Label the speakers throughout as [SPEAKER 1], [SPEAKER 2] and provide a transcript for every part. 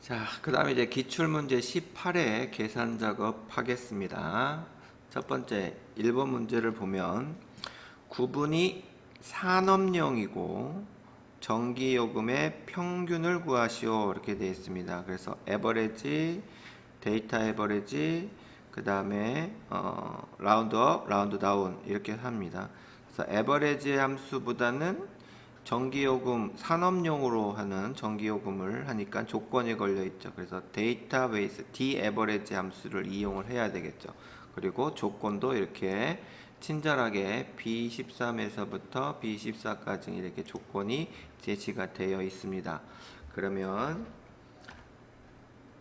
[SPEAKER 1] 자, 그 다음에 이제 기출문제 18회 계산 작업 하겠습니다. 첫 번째 1번 문제를 보면 구분이 산업용이고 전기요금의 평균을 구하시오 이렇게 되어 있습니다. 그래서 에버리지, 데이터 에버리지, 그 다음에 라운드업, 라운드다운 이렇게 합니다. 그래서 에버리지 함수보다는 전기요금, 산업용으로 하는 전기요금을 하니까 조건이 걸려 있죠. 그래서 데이터베이스, 디에버리지 함수를 이용을 해야 되겠죠. 그리고 조건도 이렇게 친절하게 B13에서부터 B14까지 이렇게 조건이 제시가 되어 있습니다. 그러면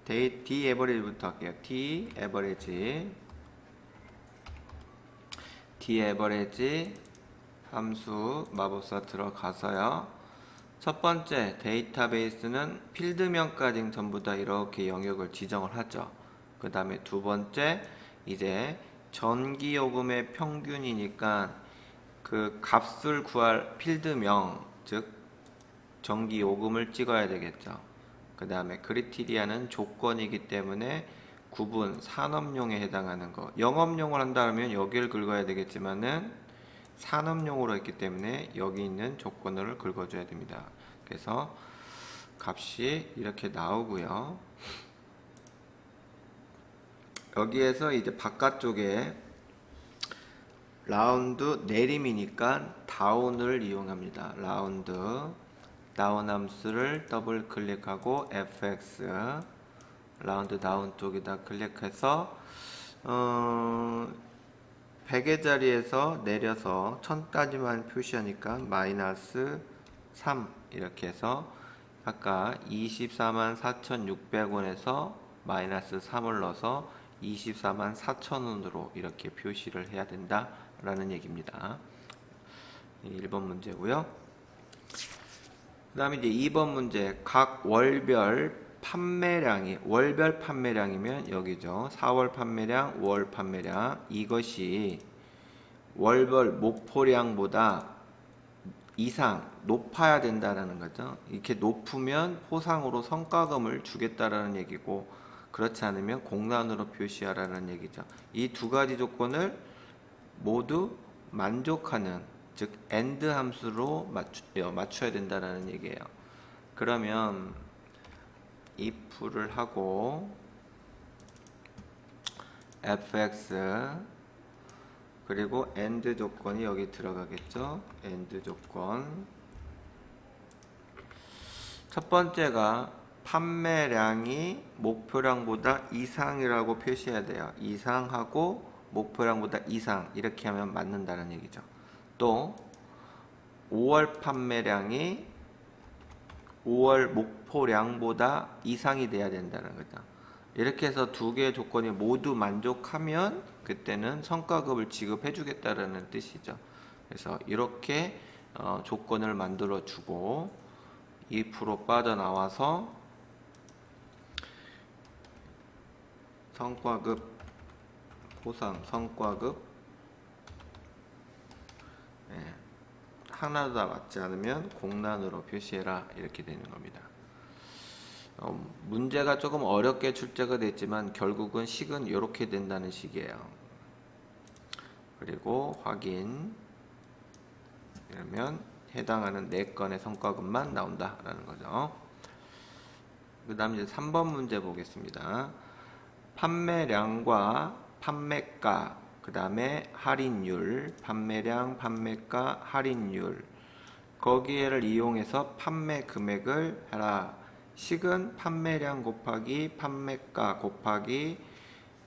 [SPEAKER 1] 디에버리지부터 할게요. 디에버리지 함수 마법사 들어가서요. 첫 번째 데이터베이스는 필드명까지 전부 다 이렇게 영역을 지정을 하죠. 그 다음에 두 번째 이제 전기요금의 평균이니까 그 값을 구할 필드명, 즉 전기요금을 찍어야 되겠죠. 그 다음에 크리티리아는 조건이기 때문에 구분, 산업용에 해당하는 거. 영업용을 한다면 여기를 긁어야 되겠지만은 산업용으로 했기 때문에 여기 있는 조건을 긁어줘야 됩니다. 그래서 값이 이렇게 나오고요. 여기에서 이제 바깥쪽에 라운드 내림이니까 다운을 이용합니다. 라운드 다운 함수를 더블 클릭하고 fx 라운드 다운 쪽에다 클릭해서 100의 자리에서 내려서 1000까지만 표시하니까 마이너스 3 이렇게 해서 아까 244,600원에서 마이너스 3을 넣어서 244,000원으로 이렇게 표시를 해야 된다 라는 얘기입니다. 1번 문제고요. 그 다음에 이제 2번 문제 각 월별 판매량이 월별 판매량이면 여기죠. 4월 판매량, 5월 판매량 이것이 월별 목표량보다 이상 높아야 된다는 거죠. 이렇게 높으면 포상으로 성과금을 주겠다라는 얘기고 그렇지 않으면 공란으로 표시하라는 얘기죠. 이 두 가지 조건을 모두 만족하는 즉 AND 함수로 맞춰야 된다는 얘기예요. 그러면 if를 하고 fx 그리고 AND 조건이 여기 들어가겠죠. AND 조건 첫 번째가 판매량이 목표량보다 이상이라고 표시해야 돼요. 이상하고 목표량보다 이상 이렇게 하면 맞는다는 얘기죠. 또 5월 판매량이 5월 목표량보다 이상이 돼야 된다는 거죠. 이렇게 해서 두 개의 조건이 모두 만족하면 그때는 성과급을 지급해 주겠다라는 뜻이죠. 그래서 이렇게 조건을 만들어 주고 2% 빠져나와서 성과급 보상 성과급 하나도 다 맞지 않으면 공란으로 표시해라 이렇게 되는 겁니다. 문제가 조금 어렵게 출제가 됐지만 결국은 식은 이렇게 된다는 식이에요. 그리고 확인 이러면 해당하는 4건의 성과금만 나온다라는 거죠. 그 다음 이제 3번 문제 보겠습니다. 판매량과 판매가 그 다음에 할인율, 판매량, 판매가, 할인율 거기에를 이용해서 판매 금액을 해라. 식은 판매량 곱하기 판매가 곱하기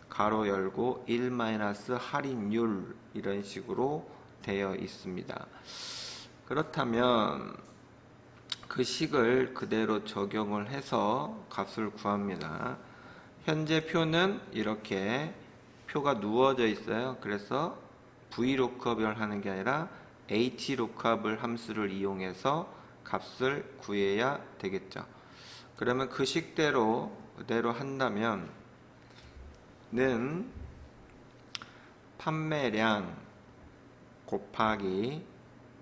[SPEAKER 1] 가로 열고 1 마이너스 할인율 이런 식으로 되어 있습니다. 그렇다면 그 식을 그대로 적용을 해서 값을 구합니다. 현재 표는 이렇게 표가 누워져 있어요. 그래서 VLOOKUP을 하는 게 아니라 HLOOKUP 함수를 이용해서 값을 구해야 되겠죠. 그러면 그 식대로 그대로 한다면 는 판매량 곱하기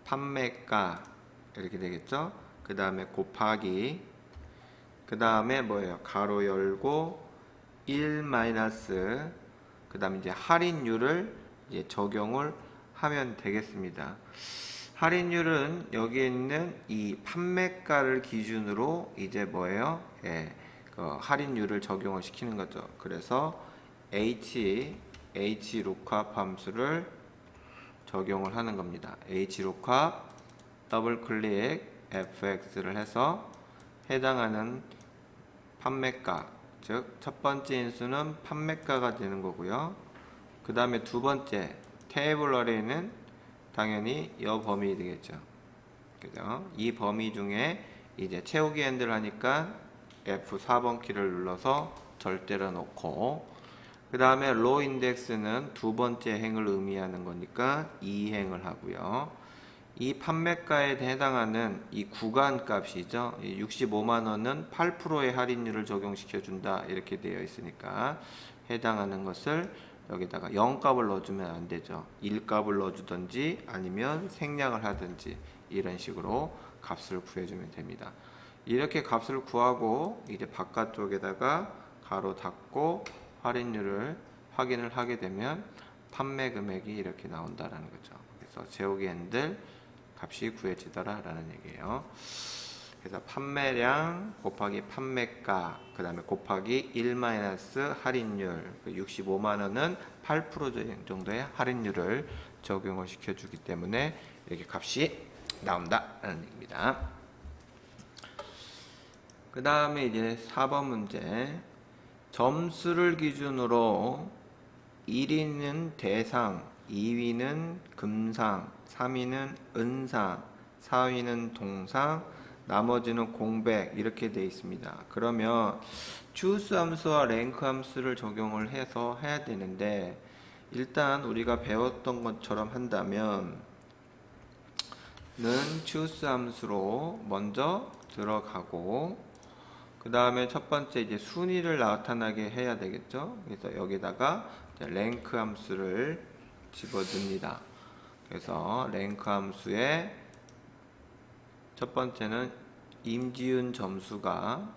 [SPEAKER 1] 판매가 이렇게 되겠죠. 그 다음에 곱하기 그 다음에 뭐예요? 가로 열고 1 마이너스 그 다음에 이제 할인율을 이제 적용을 하면 되겠습니다. 할인율은 여기에 있는 이 판매가를 기준으로 이제 뭐예요? 예, 그 할인율을 적용을 시키는 거죠. 그래서 lookup 함수를 적용을 하는 겁니다. lookup 더블 클릭 fx를 해서 해당하는 판매가, 즉 첫 번째 인수는 판매가가 되는 거고요. 그 다음에 두 번째 테이블 어레이는 당연히 이 범위 되겠죠. 그죠? 이 범위 중에 이제 채우기 핸들 하니까 F4번 키를 눌러서 절대로 놓고, 그 다음에 row index는 두 번째 행을 의미하는 거니까 이 행을 하고요. 이 판매가에 해당하는 이 구간 값이죠. 65만원은 8%의 할인율을 적용시켜 준다 이렇게 되어 있으니까 해당하는 것을 여기다가 0값을 넣어주면 안 되죠. 1값을 넣어주든지 아니면 생략을 하든지 이런 식으로 값을 구해주면 됩니다. 이렇게 값을 구하고 이제 바깥쪽에다가 가로 닫고 할인율을 확인을 하게 되면 판매 금액이 이렇게 나온다라는 거죠. 그래서 재우기 핸들 값이 구해지더라 라는 얘기예요. 그래서 판매량 곱하기 판매가 그 다음에 곱하기 1 마이너스 할인율 65만원은 8% 정도의 할인율을 적용을 시켜주기 때문에 이렇게 값이 나온다 라는 얘기입니다. 그 다음에 이제 4번 문제, 점수를 기준으로 1위는 대상, 2위는 금상, 3위는 은상, 4위는 동상, 나머지는 공백 이렇게 되어 있습니다. 그러면 choose 함수와 rank 함수를 적용을 해서 해야 되는데, 일단 우리가 배웠던 것처럼 한다면 는 choose 함수로 먼저 들어가고, 그 다음에 첫 번째 이제 순위를 나타나게 해야 되겠죠. 그래서 여기다가 rank 함수를 집어듭니다. 그래서 rank 함수에 첫 번째는 임지은 점수가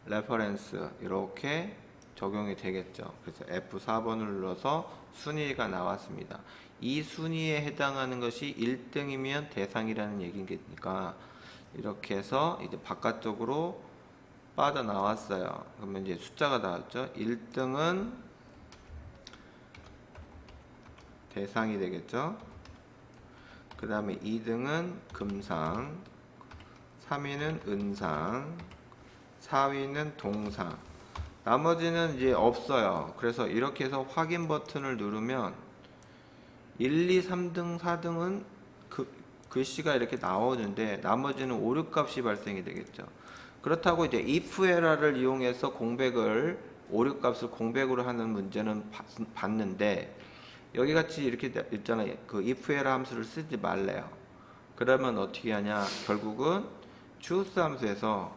[SPEAKER 1] 레퍼런스 이렇게 적용이 되겠죠. 그래서 F4번을 눌러서 순위가 나왔습니다. 이 순위에 해당하는 것이 1등이면 대상이라는 얘기니까 이렇게 해서 이제 바깥쪽으로 빠져나왔어요. 그러면 이제 숫자가 나왔죠. 1등은 대상이 되겠죠. 그 다음에 2등은 금상, 3위는 은상, 4위는 동상, 나머지는 이제 없어요. 그래서 이렇게 해서 확인 버튼을 누르면 1, 2, 3등, 4등은 글씨가 이렇게 나오는데 나머지는 오류값이 발생이 되겠죠. 그렇다고 이제 if 에러를 이용해서 공백을, 오류값을 공백으로 하는 문제는 봤는데, 여기 같이 이렇게 있잖아요. 그 if 에러 함수를 쓰지 말래요. 그러면 어떻게 하냐? 결국은 choose 함수에서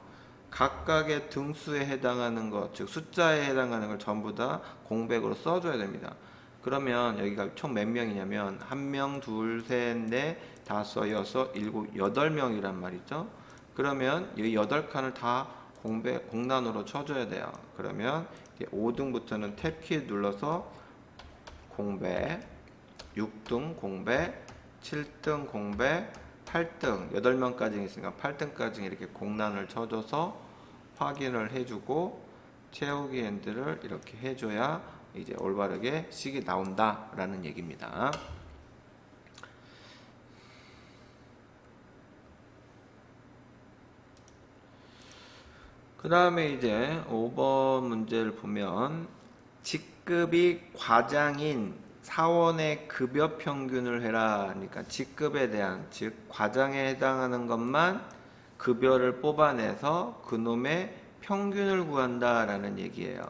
[SPEAKER 1] 각각의 등수에 해당하는 것, 즉 숫자에 해당하는 걸 전부 다 공백으로 써줘야 됩니다. 그러면 여기가 총 몇 명이냐면 1명, 2, 3, 4, 5, 6, 7, 8명이란 말이죠. 그러면 이 8칸을 다 공란으로 쳐줘야 돼요. 그러면 5등부터는 탭키 눌러서 공백, 6등 공백, 7등 공백, 8등 8명까지 있으니까 8등까지 이렇게 공란을 쳐줘서 확인을 해주고 채우기 핸들을 이렇게 해줘야 이제 올바르게 식이 나온다 라는 얘기입니다. 그 다음에 이제 5번 문제를 보면 직급이 과장인 사원의 급여 평균을 해라. 그러니까 직급에 대한, 즉 과장에 해당하는 것만 급여를 뽑아내서 그놈의 평균을 구한다 라는 얘기예요.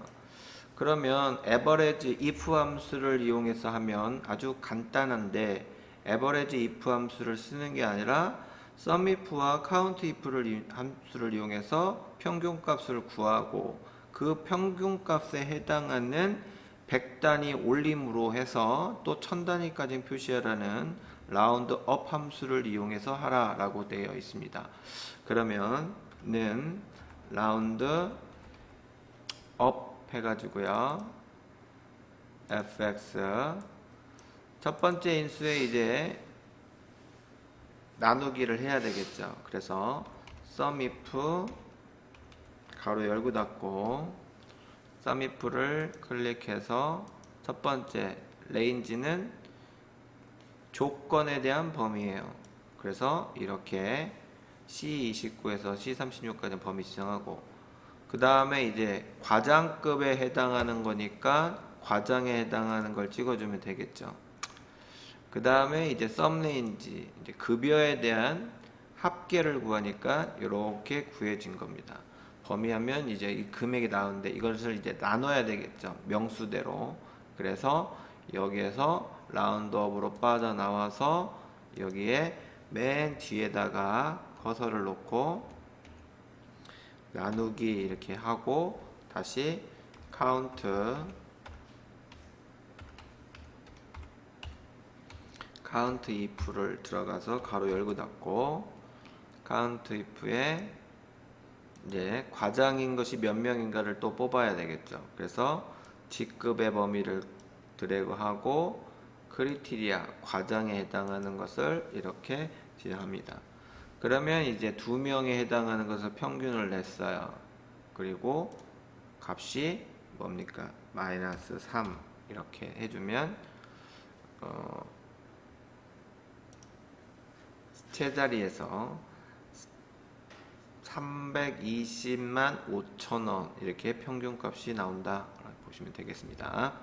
[SPEAKER 1] 그러면 average if 함수를 이용해서 하면 아주 간단한데, average if 함수를 쓰는 게 아니라 sum if와 count if 함수를 이용해서 평균값을 구하고 그 평균값에 해당하는 100단위 올림으로 해서 또 1000단위까지 표시하라는 라운드업 함수를 이용해서 하라 라고 되어 있습니다. 그러면 는 라운드 업 해가지고요. fx 첫 번째 인수에 이제 나누기를 해야 되겠죠. 그래서 sumif 가로 열고 닫고 sumif를 클릭해서 첫 번째 range는 조건에 대한 범위예요. 그래서 이렇게 C29에서 C36까지 범위 지정하고, 그 다음에 이제 과장급에 해당하는 거니까 과장에 해당하는 걸 찍어주면 되겠죠. 그 다음에 이제 썸레인지, 이제 급여에 대한 합계를 구하니까 이렇게 구해진 겁니다. 범위하면 이제 이 금액이 나오는데 이것을 이제 나눠야 되겠죠. 명수대로. 그래서 여기에서 라운드업으로 빠져나와서 여기에 맨 뒤에다가 커서를 놓고 나누기 이렇게 하고 다시 카운트 if를 들어가서 가로 열고 닫고 카운트 if에 이제 과장인 것이 몇 명인가를 또 뽑아야 되겠죠. 그래서 직급의 범위를 드래그하고 크리테리아 과장에 해당하는 것을 이렇게 지정합니다. 그러면 이제 2명에 해당하는 것을 평균을 냈어요. 그리고 값이 뭡니까? 마이너스 3 이렇게 해주면 제자리에서 320만 5천원 이렇게 평균값이 나온다 보시면 되겠습니다.